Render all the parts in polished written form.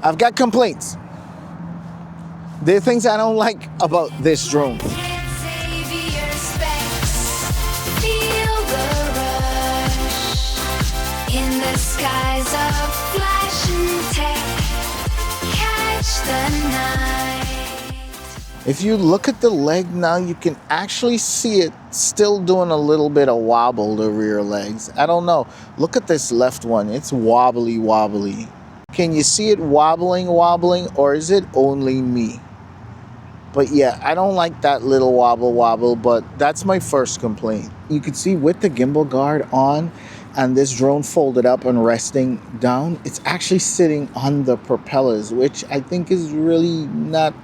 I've got complaints. There are things I don't like about this drone. Xavier specs, feel the rush in the skies of flash and tech, catch the night. If you look at the leg now, you can actually see it still doing a little bit of wobble, the rear legs. I don't know. Look at this left one. It's wobbly. Can you see it wobbling, or is it only me? But yeah, I don't like that little wobble, but that's my first complaint. You can see with the gimbal guard on and this drone folded up and resting down, it's actually sitting on the propellers, which I think is really not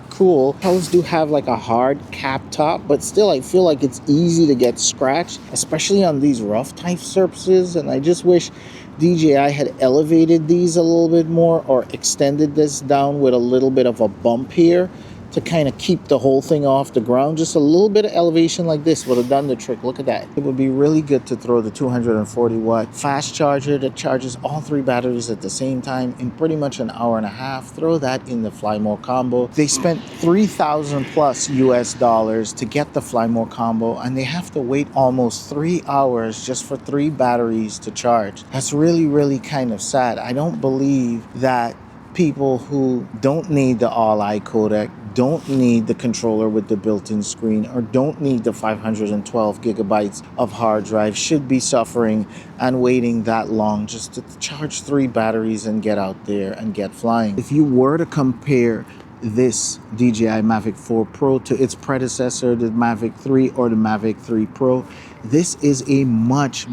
cool. Propellers do have like a hard cap top, but still I feel like it's easy to get scratched, especially on these rough type surfaces. And I just wish DJI had elevated these a little bit more or extended this down with a little bit of a bump here to kind of keep the whole thing off the ground. Just a little bit of elevation like this would have done the trick. Look at that. It would be really good to throw the 240 watt fast charger that charges all 3 batteries at the same time in pretty much an hour and a half. Throw that in the Fly More combo. They spent $3,000 plus US dollars to get the Fly More combo, and they have to wait almost 3 hours just for 3 batteries to charge. That's really kind of sad. I don't believe that people who don't need the all-eye codec, don't need the controller with the built-in screen, or don't need the 512 gigabytes of hard drive should be suffering and waiting that long just to charge 3 batteries and get out there and get flying. If you were to compare this DJI Mavic 4 Pro to its predecessor, the Mavic 3 or the Mavic 3 Pro, this is a much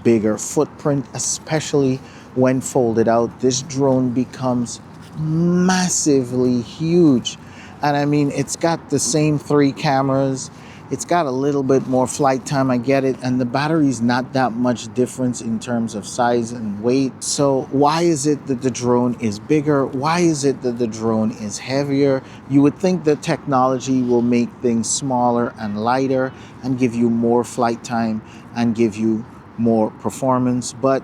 bigger footprint, especially when folded out. This drone becomes massively huge. And I mean, it's got the same 3 cameras. It's got a little bit more flight time, I get it. And the battery's not that much difference in terms of size and weight. So why is it that the drone is bigger? Why is it that the drone is heavier? You would think the technology will make things smaller and lighter and give you more flight time and give you more performance. But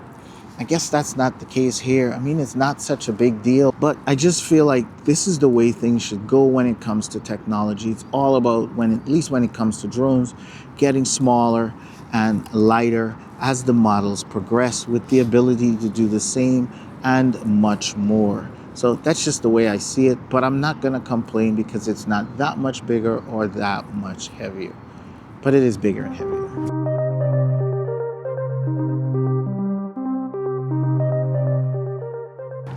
I guess that's not the case here. I mean, it's not such a big deal, but I just feel like this is the way things should go when it comes to technology. It's all about, at least when it comes to drones, getting smaller and lighter as the models progress, with the ability to do the same and much more. So that's just the way I see it, but I'm not gonna complain because it's not that much bigger or that much heavier, but it is bigger and heavier.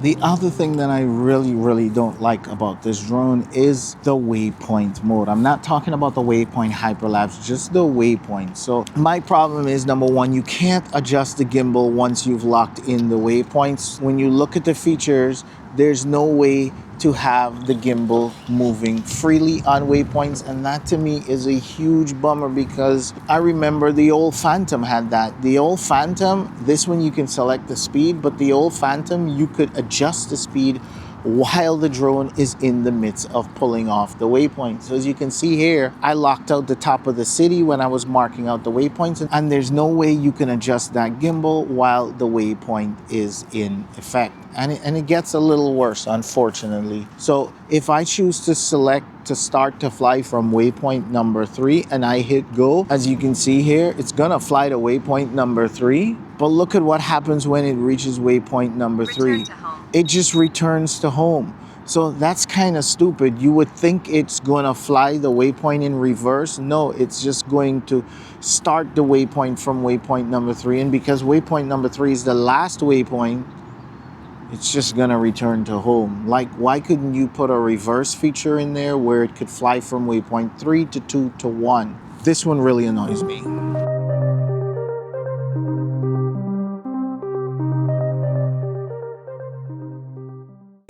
The other thing that I really don't like about this drone is the waypoint mode. I'm not talking about the waypoint hyperlapse, just the waypoint. So my problem is, number one, you can't adjust the gimbal once you've locked in the waypoints. When you look at the features, there's no way to have the gimbal moving freely on waypoints, and that to me is a huge bummer because I remember the old Phantom had that. The old Phantom, this one you can select the speed, but the old Phantom you could adjust the speed while the drone is in the midst of pulling off the waypoint. So as you can see here, I locked out the top of the city when I was marking out the waypoints, and there's no way you can adjust that gimbal while the waypoint is in effect. And it gets a little worse, unfortunately. So if I choose to select to start to fly from waypoint number 3 and I hit go, as you can see here, it's gonna fly to waypoint number 3. But look at what happens when it reaches waypoint number 3. It just returns to home. So that's kind of stupid. You would think it's gonna fly the waypoint in reverse. No, it's just going to start the waypoint from waypoint number 3. And because waypoint number 3 is the last waypoint, it's just gonna return to home. Like, why couldn't you put a reverse feature in there where it could fly from waypoint 3 to 2 to 1? This one really annoys me.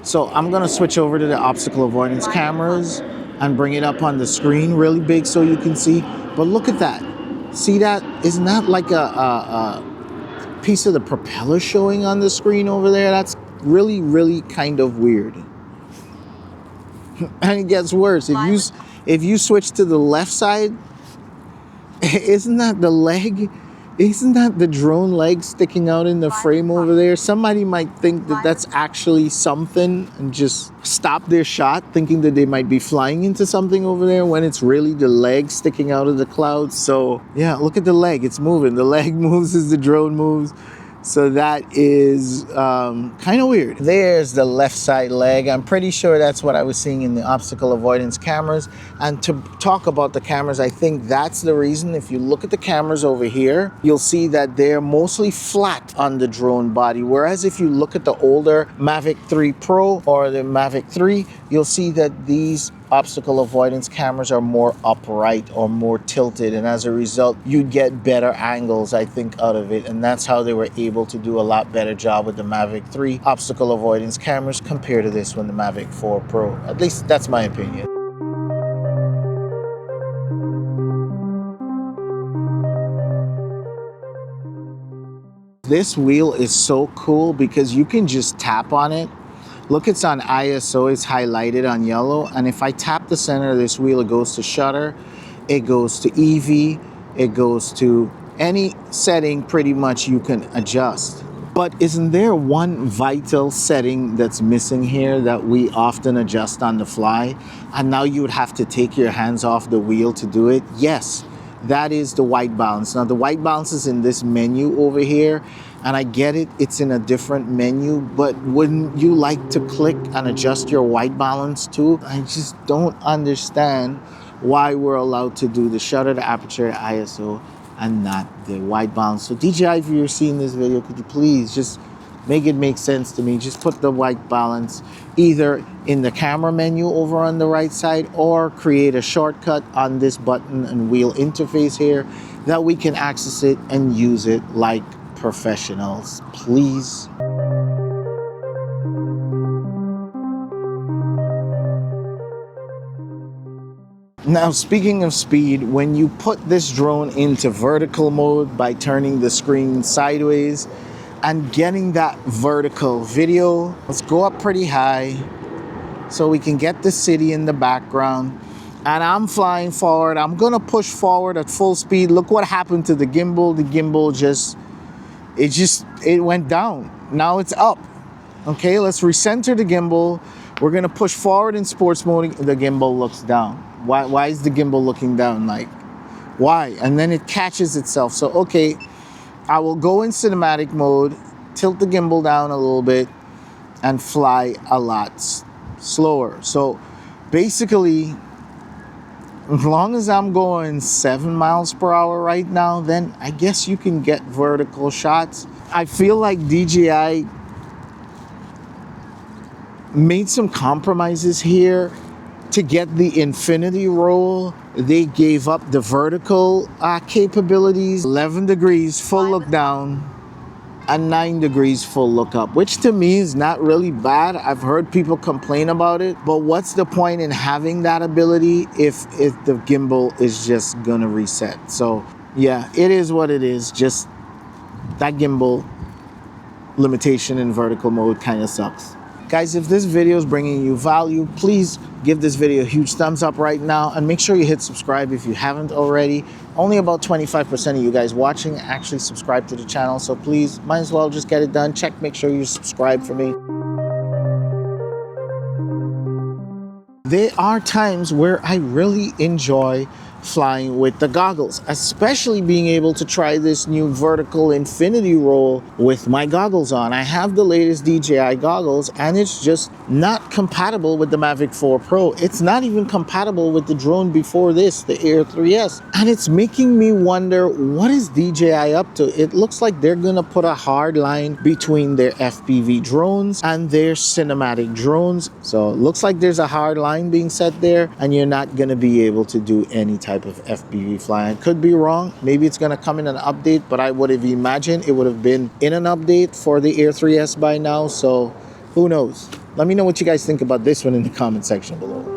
So I'm gonna switch over to the obstacle avoidance cameras and bring it up on the screen really big so you can see. But look at that. See that? Isn't that like a piece of the propeller showing on the screen over there? That's really kind of weird. And it gets worse. If you switch to the left side, isn't that the leg Isn't that the drone leg sticking out in the frame over there? Somebody might think that that's actually something and just stop their shot thinking that they might be flying into something over there when it's really the leg sticking out of the clouds. So yeah, look at the leg, it's moving. The leg moves as the drone moves. So that is kind of weird. There's the left side leg. I'm pretty sure that's what I was seeing in the obstacle avoidance cameras. And to talk about the cameras, I think that's the reason. If you look at the cameras over here, you'll see that they're mostly flat on the drone body. Whereas if you look at the older Mavic 3 Pro or the Mavic 3, you'll see that these obstacle avoidance cameras are more upright or more tilted, and as a result you get better angles, I think, out of it. And that's how they were able to do a lot better job with the Mavic 3 obstacle avoidance cameras compared to this one, the Mavic 4 Pro. At least that's my opinion. This wheel is so cool because you can just tap on it. Look, it's on ISO, it's highlighted on yellow. And if I tap the center of this wheel, it goes to shutter, it goes to EV, it goes to any setting pretty much you can adjust. But isn't there one vital setting that's missing here that we often adjust on the fly? And now you would have to take your hands off the wheel to do it? Yes, that is the white balance. Now the white balance is in this menu over here. And I get it, it's in a different menu, but wouldn't you like to click and adjust your white balance too? I just don't understand why we're allowed to do the shutter, the aperture, ISO, and not the white balance. So DJI, if you're seeing this video, could you please just make it make sense to me? Just put the white balance either in the camera menu over on the right side, or create a shortcut on this button and wheel interface here that we can access it and use it like professionals, please. Now, speaking of speed, when you put this drone into vertical mode by turning the screen sideways and getting that vertical video, let's go up pretty high so we can get the city in the background. And I'm flying forward. I'm gonna push forward at full speed. Look what happened to the gimbal. The gimbal it went down. Now it's up. Okay, let's recenter the gimbal. We're gonna push forward in sports mode. The gimbal looks down. Why is the gimbal looking down? Like, why? And then it catches itself. So, okay, I will go in cinematic mode, tilt the gimbal down a little bit, and fly a lot slower. So basically, as long as I'm going 7 miles per hour right now, then I guess you can get vertical shots. I feel like DJI made some compromises here to get the infinity roll. They gave up the vertical capabilities. 11 degrees full look down and 9 degrees full look up, which to me is not really bad. I've heard people complain about it, but what's the point in having that ability if the gimbal is just gonna reset? So yeah, it is what it is. Just that gimbal limitation in vertical mode kind of sucks. Guys, if this video is bringing you value, please give this video a huge thumbs up right now, and make sure you hit subscribe if you haven't already. Only about 25% of you guys watching actually subscribe to the channel, so please, might as well just get it done. Check, make sure you subscribe for me. There are times where I really enjoy flying with the goggles, especially being able to try this new vertical infinity roll with my goggles on. I have the latest DJI goggles, and it's just not compatible with the Mavic 4 Pro. It's not even compatible with the drone before this, the Air 3S. And it's making me wonder, what is DJI up to? It looks like they're gonna put a hard line between their FPV drones and their cinematic drones. So it looks like there's a hard line being set there, and you're not gonna be able to do any type of FPV flying. Could be wrong. Maybe it's gonna come in an update, but I would have imagined it would have been in an update for the Air 3S by now. So who knows? Let me know what you guys think about this one in the comment section below.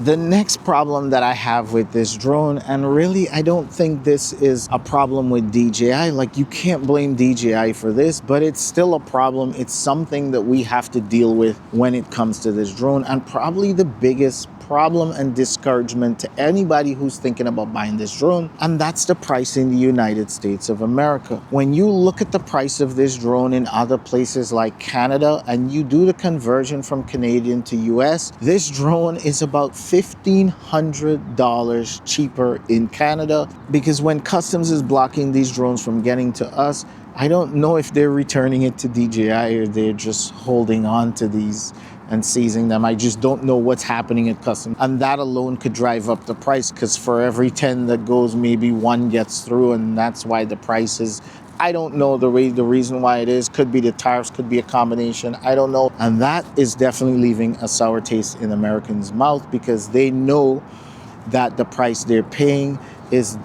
The next problem that I have with this drone, and really I don't think this is a problem with DJI, like you can't blame DJI for this, but it's still a problem. It's something that we have to deal with when it comes to this drone, and probably the biggest problem and discouragement to anybody who's thinking about buying this drone, and that's the price in the United States of America. When you look at the price of this drone in other places like Canada and you do the conversion from Canadian to US, this drone is about $1,500 cheaper in Canada, because when customs is blocking these drones from getting to us, I don't know if they're returning it to DJI or they're just holding on to these and seizing them. I just don't know what's happening at customs. And that alone could drive up the price, because for every 10 that goes, maybe one gets through, and that's why the price is, I don't know the reason why it is. Could be the tariffs, could be a combination, I don't know. And that is definitely leaving a sour taste in Americans' mouth, because they know that the price they're paying is,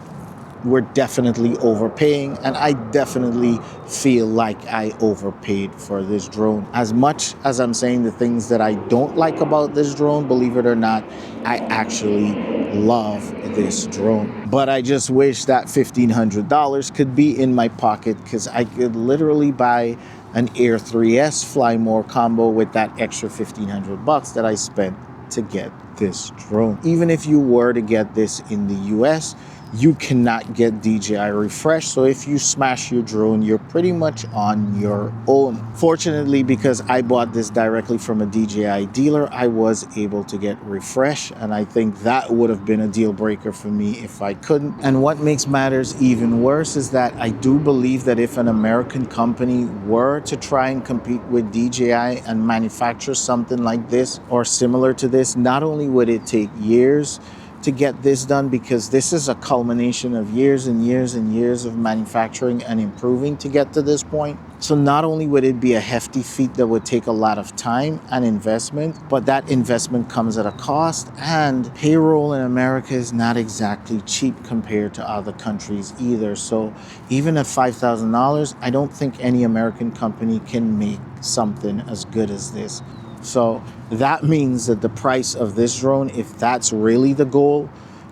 we're definitely overpaying, and I definitely feel like I overpaid for this drone. As much as I'm saying the things that I don't like about this drone, believe it or not, I actually love this drone. But I just wish that $1,500 could be in my pocket, because I could literally buy an Air 3S Fly More combo with that extra $1,500 that I spent to get this drone. Even if you were to get this in the US, you cannot get DJI refresh. So if you smash your drone, you're pretty much on your own. Fortunately, because I bought this directly from a DJI dealer, I was able to get refresh, and I think that would have been a deal breaker for me if I couldn't. And what makes matters even worse is that I do believe that if an American company were to try and compete with DJI and manufacture something like this or similar to this, not only would it take years to get this done, because this is a culmination of years and years and years of manufacturing and improving to get to this point. So not only would it be a hefty feat that would take a lot of time and investment, but that investment comes at a cost, and payroll in America is not exactly cheap compared to other countries either. So even at $5,000, I don't think any American company can make something as good as this. So that means that the price of this drone, if that's really the goal,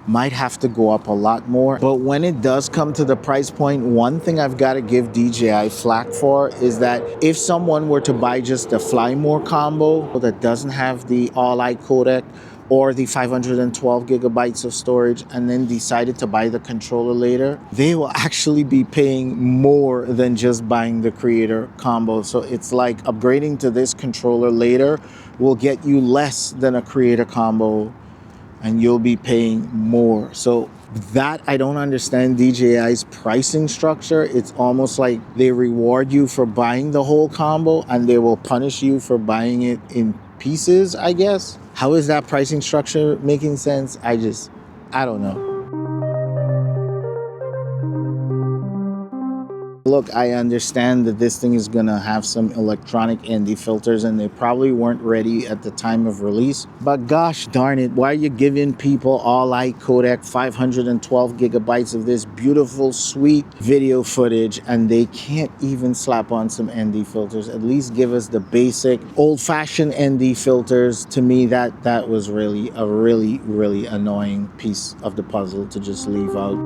might have to go up a lot more. But when it does come to the price point, one thing I've got to give DJI flack for is that if someone were to buy just the Fly More combo that doesn't have the all-eye codec or the 512 gigabytes of storage, and then decided to buy the controller later, they will actually be paying more than just buying the creator combo. So it's like upgrading to this controller later will get you less than a creator combo, and you'll be paying more. So that, I don't understand DJI's pricing structure. It's almost like they reward you for buying the whole combo and they will punish you for buying it in pieces, I guess. How is that pricing structure making sense? I don't know. Look, I understand that this thing is gonna have some electronic ND filters, and they probably weren't ready at the time of release. But gosh darn it, why are you giving people all-eye codec 512 gigabytes of this beautiful, sweet video footage, and they can't even slap on some ND filters? At least give us the basic old-fashioned ND filters. To me, that was really a really annoying piece of the puzzle to just leave out.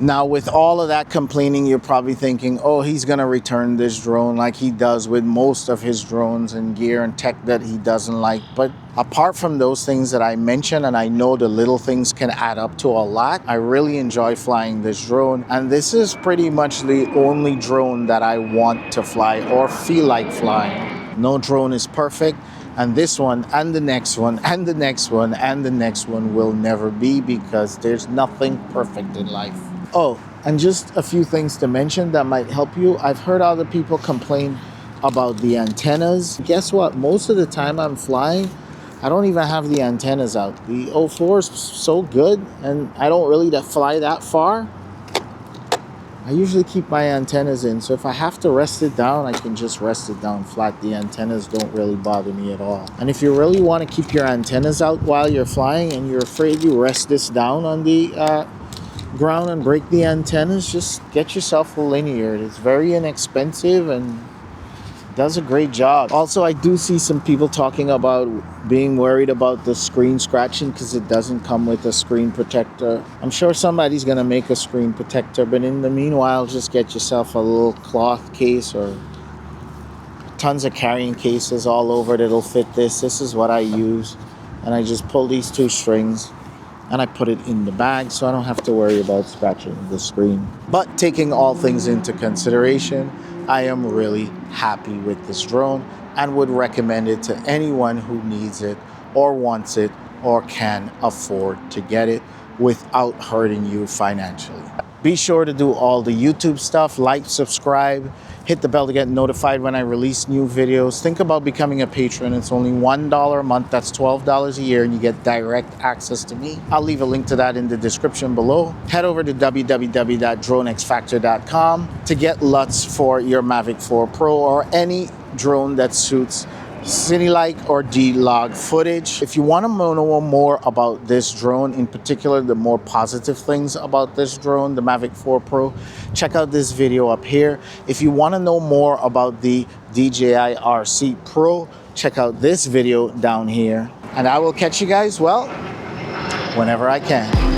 Now, with all of that complaining, you're probably thinking, oh, he's going to return this drone like he does with most of his drones and gear and tech that he doesn't like. But apart from those things that I mentioned, and I know the little things can add up to a lot, I really enjoy flying this drone. And this is pretty much the only drone that I want to fly or feel like flying. No drone is perfect. And this one, and the next one, and the next one, and the next one will never be, because there's nothing perfect in life. Oh, and just a few things to mention that might help you. I've heard other people complain about the antennas. Guess what? Most of the time I'm flying, I don't even have the antennas out. The 04 is so good, and I don't really fly that far. I usually keep my antennas in, so if I have to rest it down, I can just rest it down flat. The antennas don't really bother me at all. And if you really want to keep your antennas out while you're flying and you're afraid you rest this down on the ground and break the antennas, just get yourself a linear. It's very inexpensive and does a great job. Also, I do see some people talking about being worried about the screen scratching because it doesn't come with a screen protector. I'm sure somebody's gonna make a screen protector, but in the meanwhile, just get yourself a little cloth case or tons of carrying cases all over that'll fit this. This is what I use. And I just pull these two strings and I put it in the bag so I don't have to worry about scratching the screen. But taking all things into consideration, I am really happy with this drone and would recommend it to anyone who needs it or wants it or can afford to get it without hurting you financially. Be sure to do all the YouTube stuff, like, subscribe, hit the bell to get notified when I release new videos. Think about becoming a patron. It's only $1 a month. That's $12 a year, and you get direct access to me. I'll leave a link to that in the description below. Head over to www.dronexfactor.com to get LUTs for your Mavic 4 Pro or any drone that suits cine-like or D-log footage. If you want to know more about this drone, in particular the more positive things about this drone, the Mavic 4 Pro, check out this video up here. If you want to know more about the DJI RC Pro, check out this video down here. And I will catch you guys, well, whenever I can.